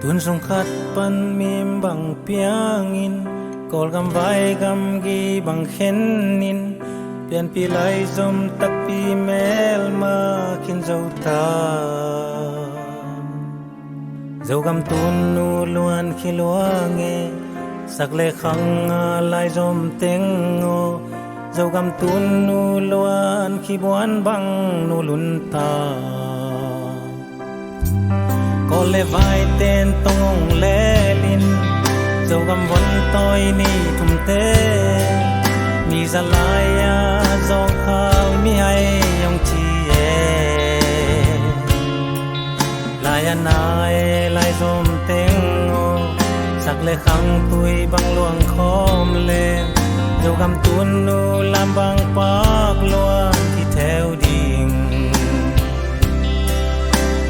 Tun sung khat pan mim bang piangin kol gam vai gam gi bang khenin pian pi lai zom tak pi mel ma khin zo ta zo gam tun nu luan khi luange sak le khang lai zom teng ngo zo gam tun nu luan khi buan bang nu lun ta có lẽ vai tên tông lẽ linh dầu găm vẫn tôi ni thùng tê ni ra lại do khao mi hay ông chi lại nai lại dôm tiếng ngô sắc lệ khăng tuổi băng luồng khom lên dầu găm tuôn nu làm băng bạc luang thì theo đình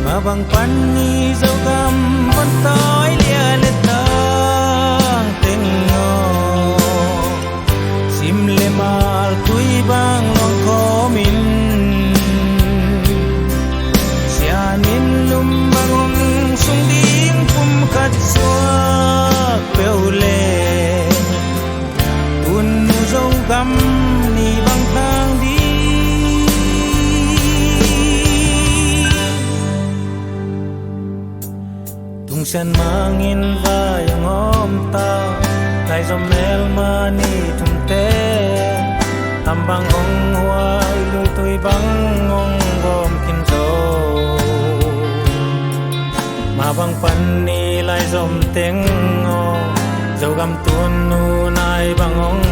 mà bằng pan ni dâu gam vẫn tối lia lệ tang tiếng ngô sim le mal cúi bang lòng khó min xia nín lum bang sung điên phum cắt xóa bèo lệ tuôn nu dâu gam ni bang tang đi sen mangin va yang om ta kai zo mel mani thum te tam bang ong huai lui tui bang ong gom kin zo ma bang pan ni lai zom teng ngo zo gam tun nu nai bang ong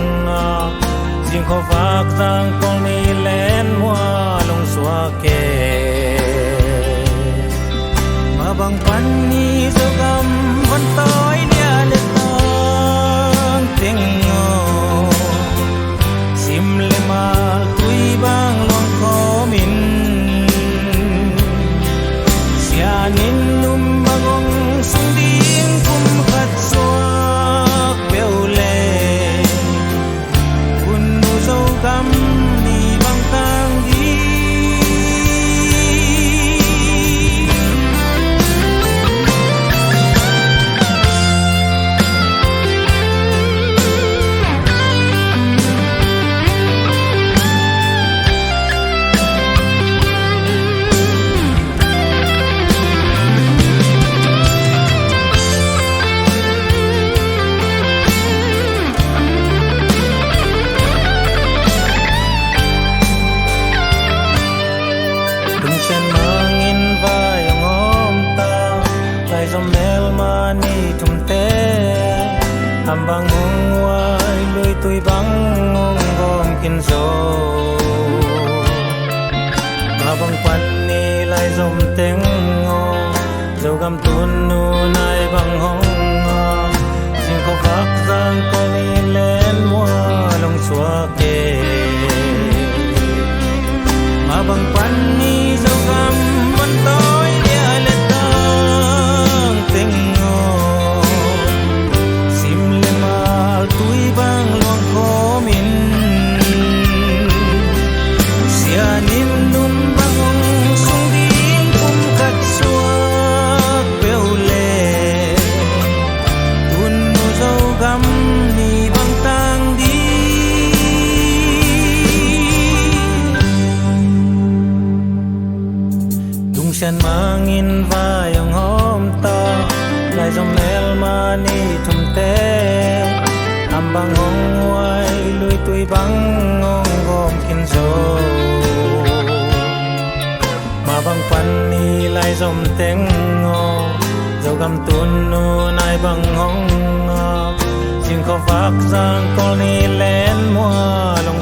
jing kho vak tang kol ni len mua long suwa ke bang pan ni zo gam vẫn tối lia lệ tang tiếng ngô sim le mal tui bang long khó min xia nín lum bang ong sung điên phum khát xóa bèo lệ kun nu zo gam ni bang tang đi bang ong huai lui tui bang ong gom kin zo ma bang pan ni lai zom teng ngo zo gam tun nu nai bang hong jing ko vak giang ko ni len mua long xua ke ma bang pan ni zo gam vẫn tối lia lệ tang teng tui bang luang khó min xia nín lum bang ong sung điên phum cắt xóa bèo lệ tuôn nu dâu gam ni bang tang đi dung sen mangin vai ong hôm ta lai dòng mel mani thum te am bang ong huai lui tui bang ong gom kin zo ma bang pan ni lai zom teng ngo zo gam tun nu nai bang ong jing kho vak giang kol ni len mua long